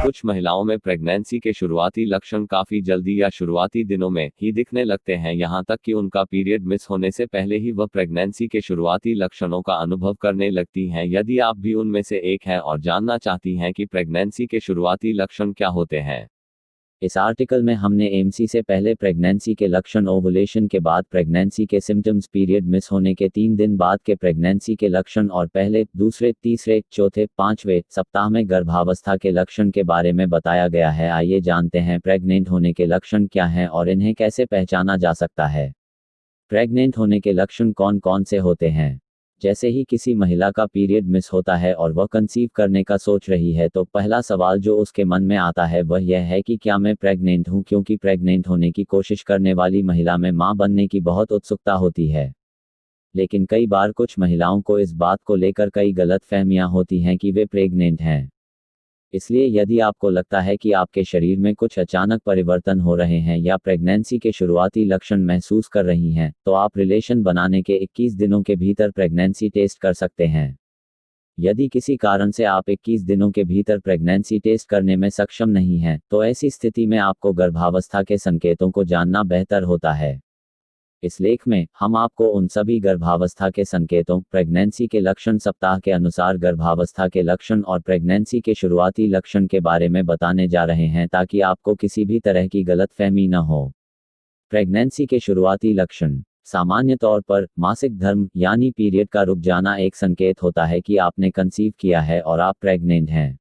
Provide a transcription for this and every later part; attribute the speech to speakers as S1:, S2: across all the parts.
S1: कुछ महिलाओं में प्रेगनेंसी के शुरुआती लक्षण काफी जल्दी या शुरुआती दिनों में ही दिखने लगते हैं, यहाँ तक कि उनका पीरियड मिस होने से पहले ही वह प्रेगनेंसी के शुरुआती लक्षणों का अनुभव करने लगती हैं। यदि आप भी उनमें से एक हैं और जानना चाहती हैं कि प्रेगनेंसी के शुरुआती लक्षण क्या होते हैं,
S2: इस आर्टिकल में हमने एमसी से पहले प्रेगनेंसी के लक्षण, ओवुलेशन के बाद प्रेगनेंसी के सिम्टम्स, पीरियड मिस होने के 3 दिन बाद के प्रेगनेंसी के लक्षण और पहले, दूसरे, तीसरे, चौथे, 5वें सप्ताह में गर्भावस्था के लक्षण के बारे में बताया गया है। आइए जानते हैं प्रेग्नेंट होने के लक्षण क्या हैं और इन्हें कैसे पहचाना जा सकता है। प्रेग्नेंट होने के लक्षण कौन कौन से होते हैं? जैसे ही किसी महिला का पीरियड मिस होता है और वह कंसीव करने का सोच रही है तो पहला सवाल जो उसके मन में आता है वह यह है कि क्या मैं प्रेग्नेंट हूं, क्योंकि प्रेग्नेंट होने की कोशिश करने वाली महिला में मां बनने की बहुत उत्सुकता होती है। लेकिन कई बार कुछ महिलाओं को इस बात को लेकर कई गलतफहमियां होती हैं कि वे प्रेग्नेंट हैं। इसलिए यदि आपको लगता है कि आपके शरीर में कुछ अचानक परिवर्तन हो रहे हैं या प्रेगनेंसी के शुरुआती लक्षण महसूस कर रही हैं, तो आप रिलेशन बनाने के 21 दिनों के भीतर प्रेगनेंसी टेस्ट कर सकते हैं। यदि किसी कारण से आप 21 दिनों के भीतर प्रेगनेंसी टेस्ट करने में सक्षम नहीं हैं, तो ऐसी स्थिति में आपको गर्भावस्था के संकेतों को जानना बेहतर होता है। इस लेख में हम आपको उन सभी गर्भावस्था के संकेतों, प्रेगनेंसी के लक्षण, सप्ताह के अनुसार गर्भावस्था के लक्षण और प्रेगनेंसी के शुरुआती लक्षण के बारे में बताने जा रहे हैं ताकि आपको किसी भी तरह की गलतफहमी न हो। प्रेगनेंसी के शुरुआती लक्षण। सामान्य तौर पर मासिक धर्म यानी पीरियड का रुक जाना एक संकेत होता है कि आपने कंसीव किया है और आप प्रेग्नेंट हैं।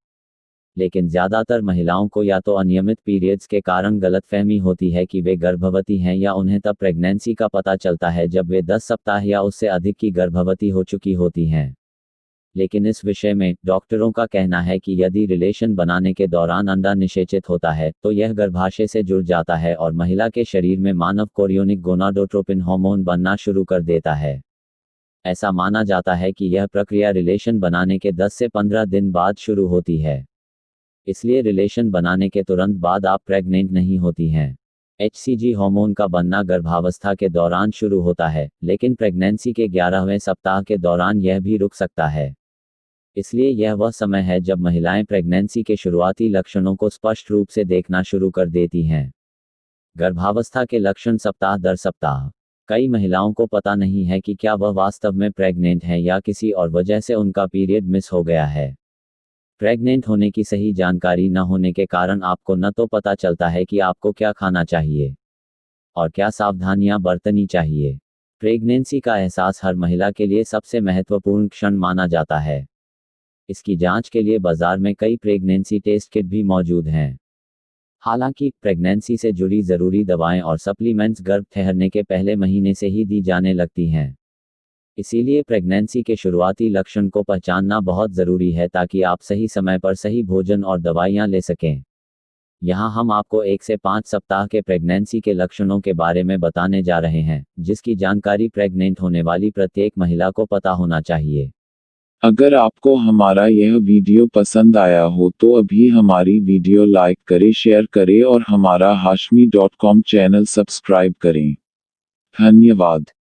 S2: लेकिन ज़्यादातर महिलाओं को या तो अनियमित पीरियड्स के कारण गलतफहमी होती है कि वे गर्भवती हैं, या उन्हें तब प्रेगनेंसी का पता चलता है जब वे 10 सप्ताह या उससे अधिक की गर्भवती हो चुकी होती हैं। लेकिन इस विषय में डॉक्टरों का कहना है कि यदि रिलेशन बनाने के दौरान अंडा निषेचित होता है तो यह गर्भाशय से जुड़ जाता है और महिला के शरीर में मानव कोरियोनिक गोनाडोट्रोपिन हार्मोन बनना शुरू कर देता है। ऐसा माना जाता है कि यह प्रक्रिया रिलेशन बनाने के 10 से 15 दिन बाद शुरू होती है। इसलिए रिलेशन बनाने के तुरंत बाद आप प्रेग्नेंट नहीं होती हैं। HCG हार्मोन का बनना गर्भावस्था के दौरान शुरू होता है, लेकिन प्रेगनेंसी के 11वें सप्ताह के दौरान यह भी रुक सकता है। इसलिए यह वह समय है जब महिलाएं प्रेगनेंसी के शुरुआती लक्षणों को स्पष्ट रूप से देखना शुरू कर देती हैं। गर्भावस्था के लक्षण सप्ताह दर सप्ताह। कई महिलाओं को पता नहीं है कि क्या वह वास्तव में प्रेग्नेंट हैं या किसी और वजह से उनका पीरियड मिस हो गया है। प्रेग्नेंट होने की सही जानकारी न होने के कारण आपको न तो पता चलता है कि आपको क्या खाना चाहिए और क्या सावधानियां बरतनी चाहिए। प्रेगनेंसी का एहसास हर महिला के लिए सबसे महत्वपूर्ण क्षण माना जाता है। इसकी जांच के लिए बाजार में कई प्रेगनेंसी टेस्ट किट भी मौजूद हैं। हालांकि प्रेगनेंसी से जुड़ी ज़रूरी दवाएं और सप्लीमेंट्स गर्भ ठहरने के पहले महीने से ही दी जाने लगती हैं। इसीलिए प्रेगनेंसी के शुरुआती लक्षण को पहचानना बहुत ज़रूरी है ताकि आप सही समय पर सही भोजन और दवाइयाँ ले सकें। यहाँ हम आपको 1 से 5 सप्ताह के प्रेगनेंसी के लक्षणों के बारे में बताने जा रहे हैं, जिसकी जानकारी प्रेग्नेंट होने वाली प्रत्येक महिला को पता होना चाहिए।
S3: अगर आपको हमारा यह वीडियो पसंद आया हो तो अभी हमारी वीडियो लाइक करें, शेयर करें और हमारा hashmi.com चैनल सब्सक्राइब करें। धन्यवाद।